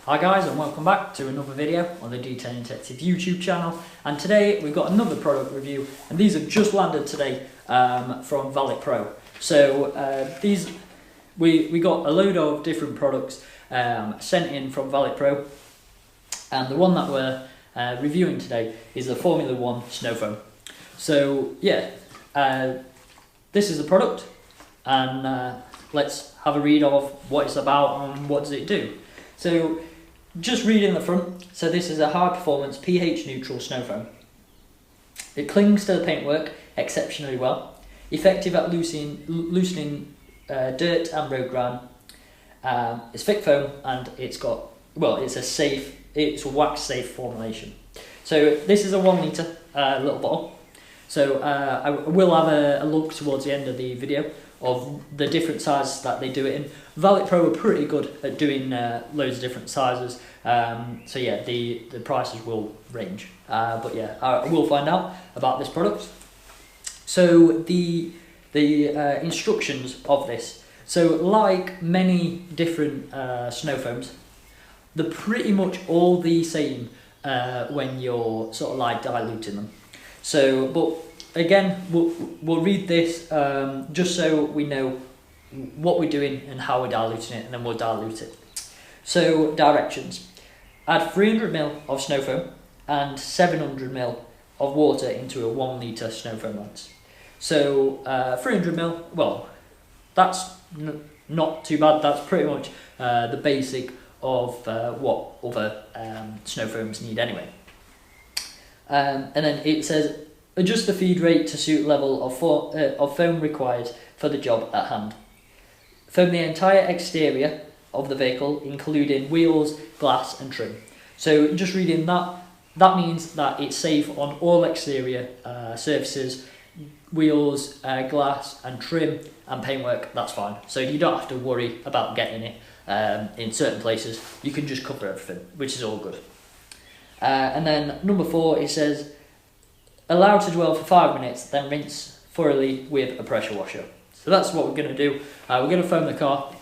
Hi guys, and welcome back to another video on the Detailing Detective YouTube channel. And today we've got another product review, and these have just landed today from ValetPro. So we got a load of different products sent in from ValetPro, and the one that we're reviewing today is the Foamula 1 SnowFoam. So yeah, this is the product, and let's have a read of what it's about and what does it do. So just reading the front, so this is a high performance pH neutral SnowFoam. It clings to the paintwork exceptionally well, effective at loosening dirt and road grime. It's thick foam, and it's a wax safe formulation. So this is a 1 litre little bottle. So I will have a look towards the end of the video of the different sizes that they do it in. ValetPro are pretty good at doing loads of different sizes, so yeah, the prices will range, but yeah, I will find out about this product. So the instructions of this, so like many different SnowFoams, they're pretty much all the same when you're sort of like diluting them. So, but again, we'll read this just so we know what we're doing and how we're diluting it, and then we'll dilute it. So, directions. Add 300 ml of SnowFoam and 700 ml of water into a 1 litre SnowFoam lens. So, 300 ml, well, that's not too bad. That's pretty much the basic of what other SnowFoams need anyway. And then it says, adjust the feed rate to suit level of foam required for the job at hand. Foam the entire exterior of the vehicle, including wheels, glass and trim. So just reading that, that means that it's safe on all exterior surfaces, wheels, glass and trim and paintwork, that's fine. So you don't have to worry about getting it in certain places. You can just cover everything, which is all good. And then number 4, it says, allow to dwell for 5 minutes, then rinse thoroughly with a pressure washer. So that's what we're going to do. We're going to foam the car,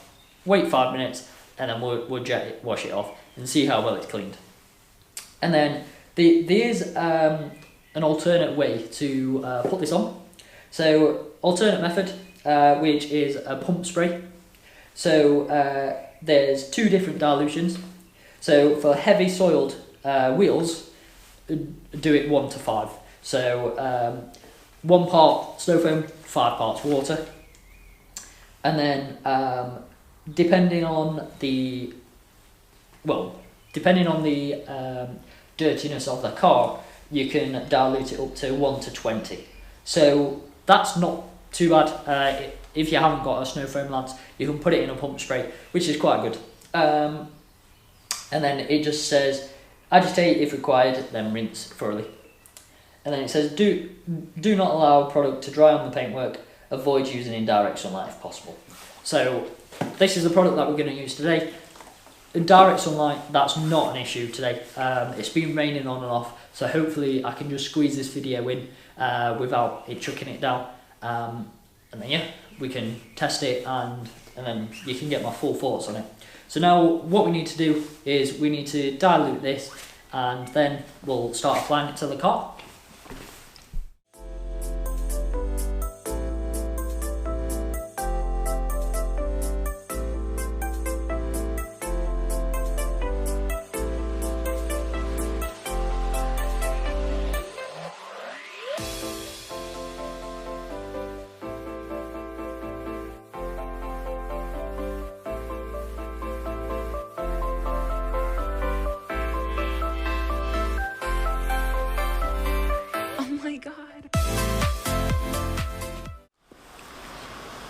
wait 5 minutes, and then we'll wash it off and see how well it's cleaned. And then there is an alternate way to put this on. So alternate method, which is a pump spray. So there's 2 different dilutions. So for heavy soiled wheels, do it 1 to 5. So 1 part SnowFoam, 5 parts water, and then depending on the dirtiness of the car, you can dilute it up to 1 to 20. So that's not too bad. If you haven't got a SnowFoam lens, you can put it in a pump spray, which is quite good. And then it just says, agitate if required, then rinse thoroughly. And then it says, do not allow product to dry on the paintwork, avoid using in direct sunlight if possible. So this is the product that we're going to use today. In direct sunlight, that's not an issue today. It's been raining on and off, so hopefully I can just squeeze this video in without it chucking it down. And then yeah, we can test it, and then you can get my full thoughts on it. So now what we need to do is we need to dilute this, and then we'll start applying it to the car.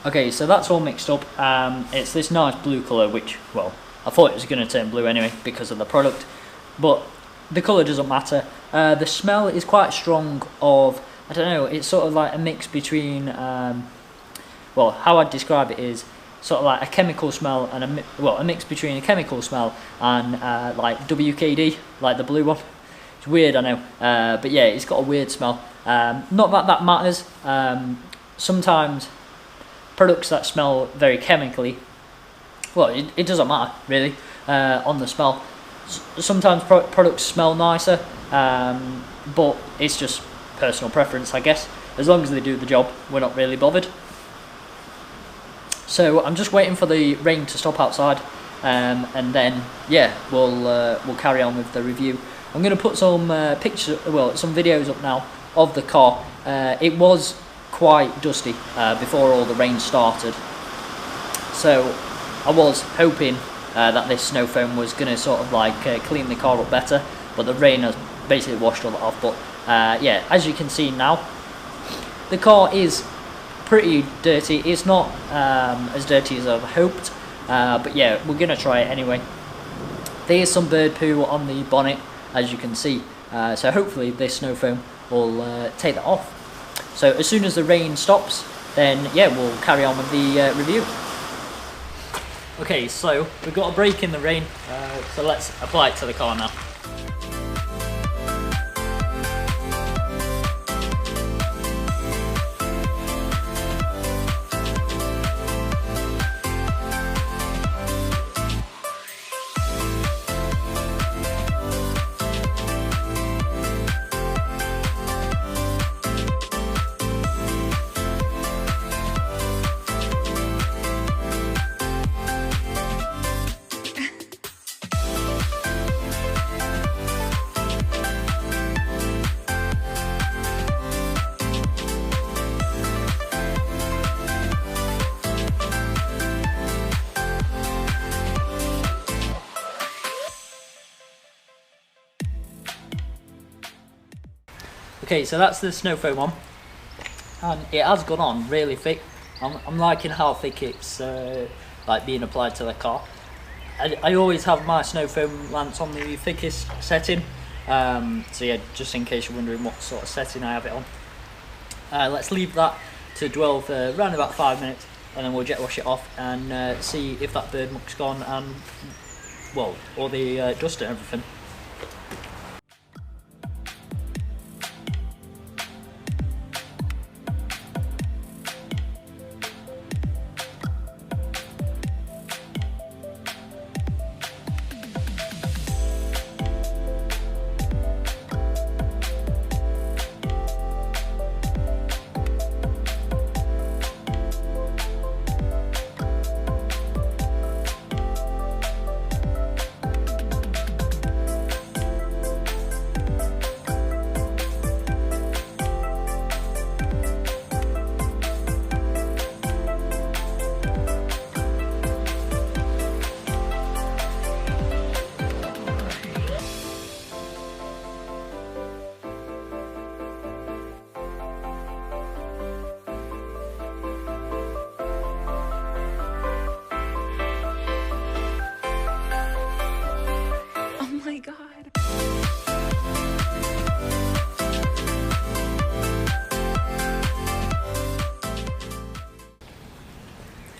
Okay, so that's all mixed up. It's this nice blue colour, which, well, I thought it was going to turn blue anyway because of the product, but the colour doesn't matter. The smell is quite strong of, I don't know, it's sort of like a mix between, well, how I'd describe it is sort of like a chemical smell and a mix between a chemical smell and like WKD, like the blue one. It's weird, I know, but yeah, it's got a weird smell. Not that that matters. Sometimes products that smell very chemically, well, it doesn't matter really on the smell. sometimes products smell nicer, but it's just personal preference, I guess. As long as they do the job, we're not really bothered. So I'm just waiting for the rain to stop outside, and then yeah, we'll carry on with the review. I'm going to put some some videos up now of the car. It was quite dusty before all the rain started, so I was hoping that this SnowFoam was going to sort of like clean the car up better, but the rain has basically washed all that off. But yeah, as you can see now, the car is pretty dirty. It's not as dirty as I've hoped, but yeah, we're going to try it anyway. There's some bird poo on the bonnet, as you can see, so hopefully this SnowFoam will take that off. So as soon as the rain stops, then yeah, we'll carry on with the review. Okay, so we've got a break in the rain, so let's apply it to the car now. Okay, so that's the SnowFoam on, and it has gone on really thick. I'm liking how thick it's like being applied to the car. I always have my SnowFoam lance on the thickest setting, so yeah, just in case you're wondering what sort of setting I have it on. Let's leave that to dwell for around about 5 minutes, and then we'll jet wash it off and see if that bird muck's gone and, well, all the dust and everything.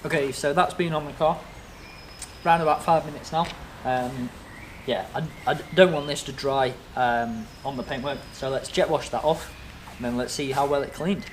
Okay, so that's been on the car around about 5 minutes now. Yeah, I don't want this to dry on the paintwork, so let's jet wash that off and then let's see how well it cleaned.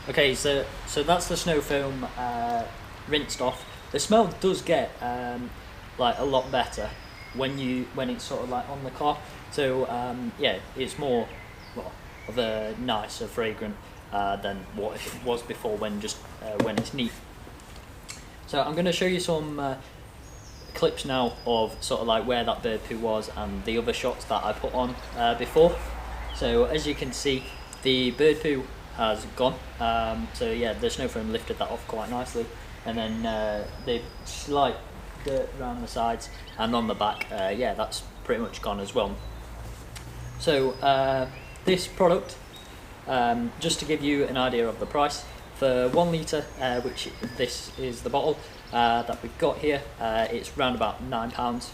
Okay, so that's the SnowFoam rinsed off. The smell does get like a lot better when it's sort of like on the car. So yeah, it's more of a nicer fragrant than what it was before when it's neat. So I'm going to show you some clips now of sort of like where that bird poo was and the other shots that I put on before. So as you can see, the bird poo has gone. So yeah, the SnowFoam lifted that off quite nicely, and then the slight dirt around the sides and on the back, yeah, that's pretty much gone as well. So this product, just to give you an idea of the price, for 1 litre, which this is the bottle that we've got here, it's round about £9.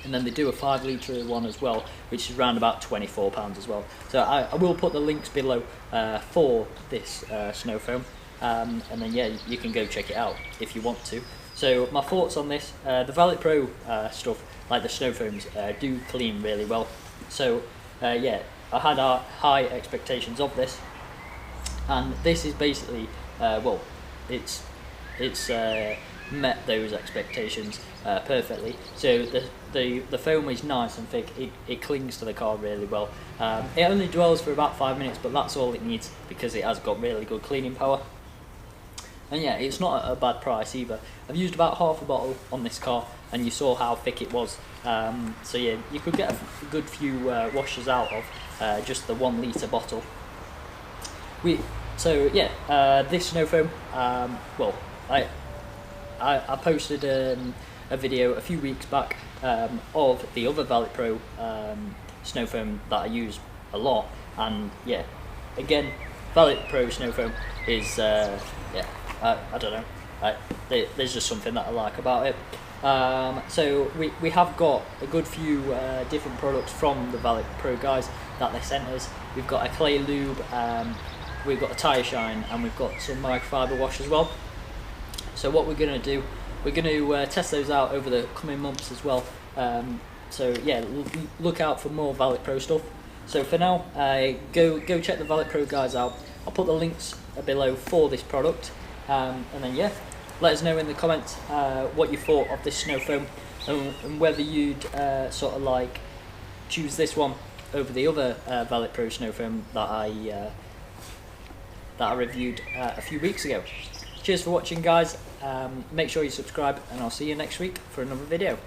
And then they do a 5 litre one as well, which is around about £24 as well. So I will put the links below for this SnowFoam, and then yeah, you can go check it out if you want to. So my thoughts on this, the ValetPro stuff, like the SnowFoams, do clean really well. So yeah, I had high expectations of this, and this is basically, well, it's met those expectations perfectly. So the foam is nice and thick, it clings to the car really well. It only dwells for about 5 minutes, but that's all it needs because it has got really good cleaning power. And yeah, it's not a bad price either. I've used about half a bottle on this car, and you saw how thick it was. So yeah, you could get a good few washes out of just the 1 litre bottle. So yeah, this SnowFoam, well, I posted a video a few weeks back of the other ValetPro SnowFoam that I use a lot, and yeah, again, ValetPro SnowFoam is yeah, I don't know, there's just something that I like about it. So we have got a good few different products from the ValetPro guys that they sent us. We've got a clay lube, we've got a tyre shine, and we've got some microfiber wash as well. So what we're going to do, we're going to test those out over the coming months as well. So yeah, look out for more ValetPro stuff. So for now, go check the ValetPro guys out. I'll put the links below for this product, and then yeah, let us know in the comments what you thought of this SnowFoam, and whether you'd sort of like choose this one over the other ValetPro SnowFoam that I reviewed a few weeks ago. Cheers for watching, guys. Make sure you subscribe, and I'll see you next week for another video.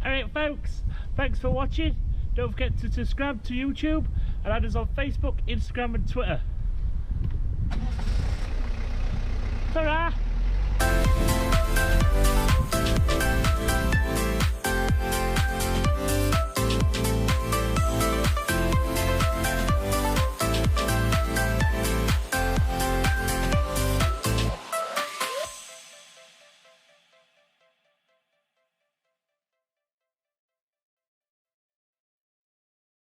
Alright folks, thanks for watching. Don't forget to subscribe to YouTube and add us on Facebook, Instagram and Twitter. Ta-ra!